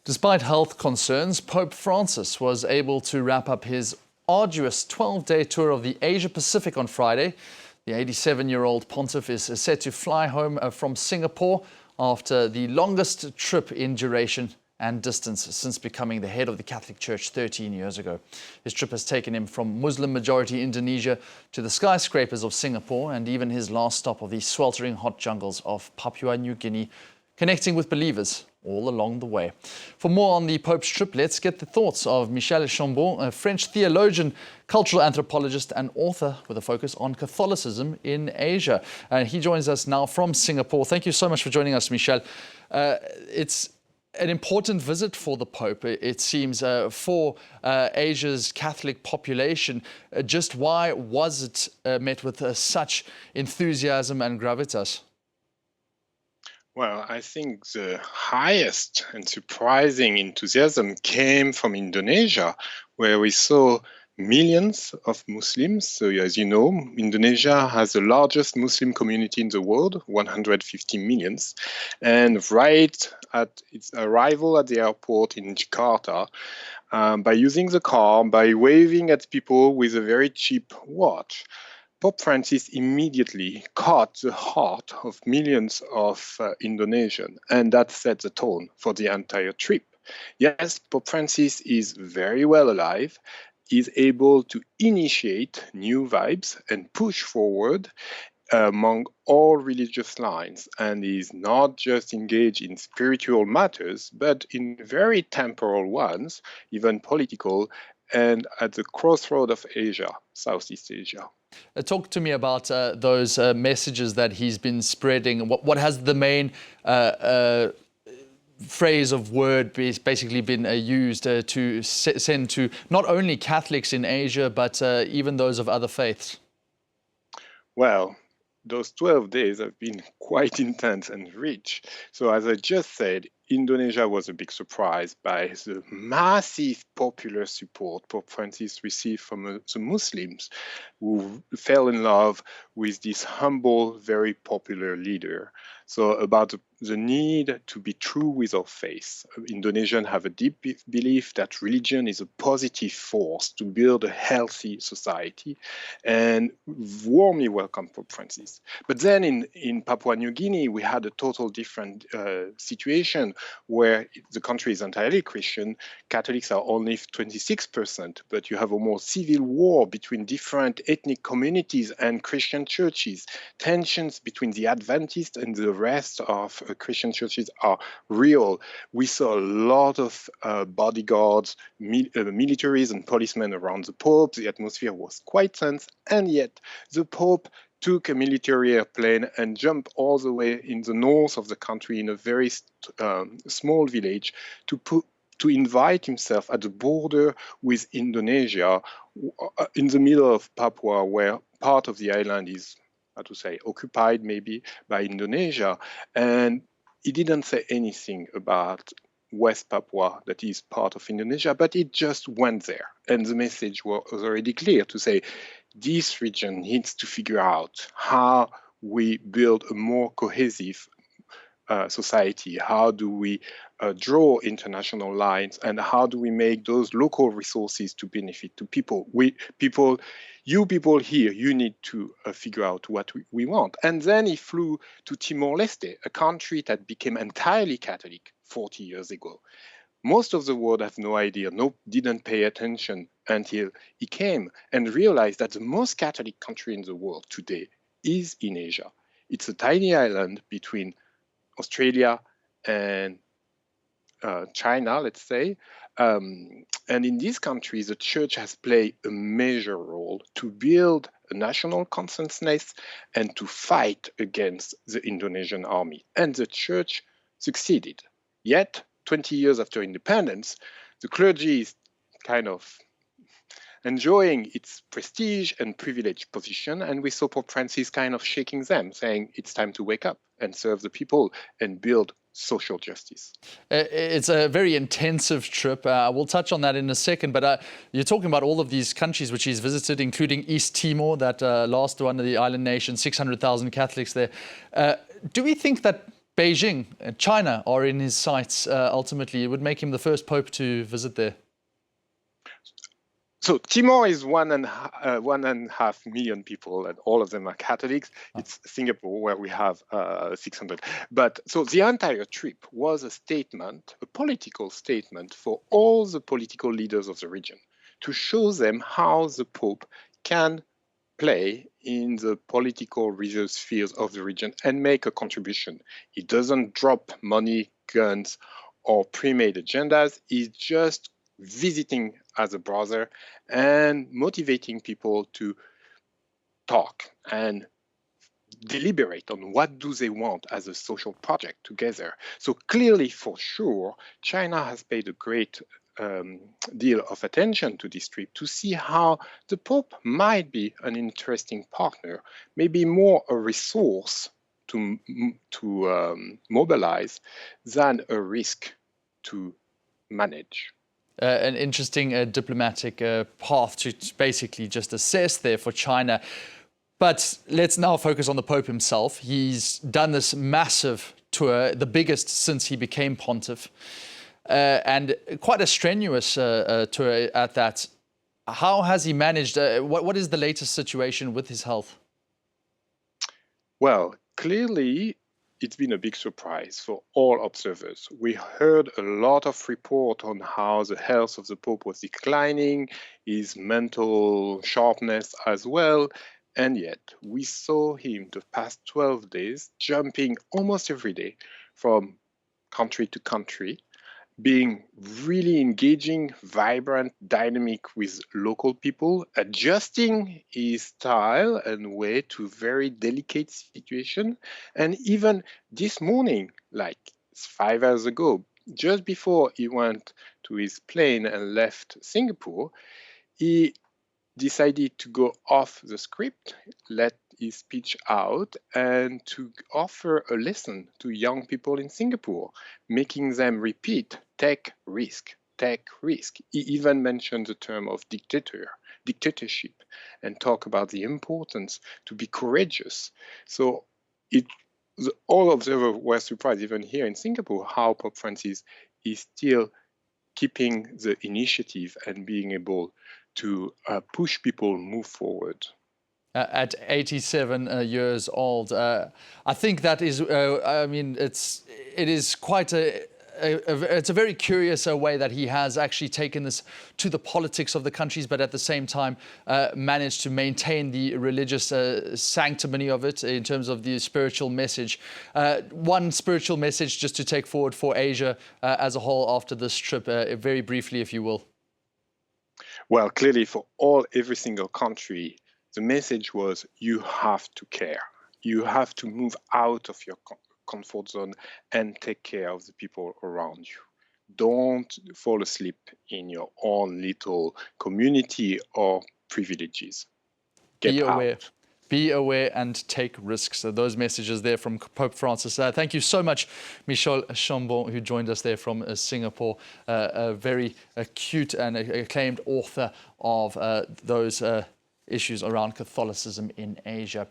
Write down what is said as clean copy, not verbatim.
Despite health concerns, Pope Francis was able to wrap up his arduous 12-day tour of the Asia-Pacific on Friday. The 87-year-old pontiff is set to fly home from Singapore after the longest trip in duration and distance since becoming the head of the Catholic Church 13 years ago. His trip has taken him from Muslim-majority Indonesia to the skyscrapers of Singapore and even his last stop of the sweltering hot jungles of Papua New Guinea, connecting with believers all along the way. For more on the Pope's trip, let's get the thoughts of Michel Chambon, a French theologian, cultural anthropologist and author with a focus on Catholicism in Asia. He joins us now from Singapore. Thank you so much for joining us, Michel. It's an important visit for the Pope, it seems, for Asia's Catholic population. Just why was it met with such enthusiasm and gravitas? Well, I think the highest and surprising enthusiasm came from Indonesia, where we saw millions of Muslims. So as you know, Indonesia has the largest Muslim community in the world, 150 millions. And right at its arrival at the airport in Jakarta, by using the car, by waving at people with a very cheap watch, Pope Francis immediately caught the heart of millions of Indonesians, and that set the tone for the entire trip. Yes, Pope Francis is very well alive, is able to initiate new vibes and push forward among all religious lines, and is not just engaged in spiritual matters, but in very temporal ones, even political, and at the crossroad of Asia, Southeast Asia. Talk to me about those messages that he's been spreading. What has the main phrase of word basically been used to send to not only Catholics in Asia, but even those of other faiths? Well, those 12 days have been quite intense and rich. So as I just said, Indonesia was a big surprise by the massive popular support Pope Francis received from the Muslims, who fell in love with this humble, very popular leader. So about the need to be true with our faith. Indonesians have a deep belief that religion is a positive force to build a healthy society, and warmly welcome Pope Francis. But then in Papua New Guinea, we had a total different situation where the country is entirely Christian. Catholics are only 26%, but you have a more civil war between different ethnic communities and Christian churches. Tensions between the Adventists and the rest of Christian churches are real. We saw a lot of bodyguards, militaries and policemen around the Pope. The atmosphere was quite tense, and yet the Pope took a military airplane and jumped all the way in the north of the country in a very small village to invite himself at the border with Indonesia, in the middle of Papua, where part of the island is, how to say, occupied maybe by Indonesia. And he didn't say anything about West Papua, that is part of Indonesia, but it just went there. And the message was already clear to say, this region needs to figure out how we build a more cohesive society. How do we draw international lines, and how do we make those local resources to benefit to people? You people here, you need to figure out what we want. And then he flew to Timor-Leste, a country that became entirely Catholic 40 years ago. Most of the world has no idea, didn't pay attention until he came and realized that the most Catholic country in the world today is in Asia. It's a tiny island between Australia and China, let's say. And in these countries, the church has played a major role to build a national consciousness and to fight against the Indonesian army. And the church succeeded. Yet, 20 years after independence, the clergy is kind of enjoying its prestige and privileged position, and we saw Pope Francis kind of shaking them, saying it's time to wake up and serve the people and build social justice. It's a very intensive trip. We'll touch on that in a second, but you're talking about all of these countries which he's visited, including East Timor, that last one of the island nation, 600,000 Catholics there. Do we think that Beijing and China are in his sights ultimately. It would make him the first pope to visit there. So Timor is 1.5 million people, and all of them are Catholics. It's Singapore, where we have 600. But so the entire trip was a statement, a political statement for all the political leaders of the region, to show them how the Pope can play in the political religious spheres of the region and make a contribution. He doesn't drop money, guns, or pre-made agendas. He's just visiting as a brother and motivating people to talk and deliberate on what do they want as a social project together. So clearly, for sure, China has paid a great deal of attention to this trip to see how the Pope might be an interesting partner, maybe more a resource to mobilize than a risk to manage. An interesting diplomatic path to basically just assess there for China. But let's now focus on the Pope himself. He's done this massive tour, the biggest since he became pontiff, and quite a strenuous tour at that. How has he managed? What is the latest situation with his health? Well, clearly, it's been a big surprise for all observers. We heard a lot of report on how the health of the Pope was declining, his mental sharpness as well. And yet, we saw him the past 12 days jumping almost every day from country to country, being really engaging, vibrant, dynamic with local people, adjusting his style and way to very delicate situation. And even this morning, like 5 hours ago, just before he went to his plane and left Singapore, he decided to go off the script, let his speech out, and to offer a lesson to young people in Singapore, making them repeat, take risk, take risk. He even mentioned the term of dictatorship, and talk about the importance to be courageous. So all observers were surprised, even here in Singapore, how Pope Francis is still keeping the initiative and being able to push people move forward. At 87 years old, I think that is. I mean, it is quite it's a very curious way that he has actually taken this to the politics of the countries, but at the same time managed to maintain the religious sanctimony of it in terms of the spiritual message. One spiritual message just to take forward for Asia as a whole after this trip, very briefly, if you will. Well, clearly for every single country, the message was you have to care. You have to move out of your comfort zone and take care of the people around you. Don't fall asleep in your own little community or privileges. Get out. Be aware and take risks. So those messages there from Pope Francis. Thank you so much, Michel Chambon, who joined us there from Singapore, a very acute and acclaimed author of those issues around Catholicism in Asia.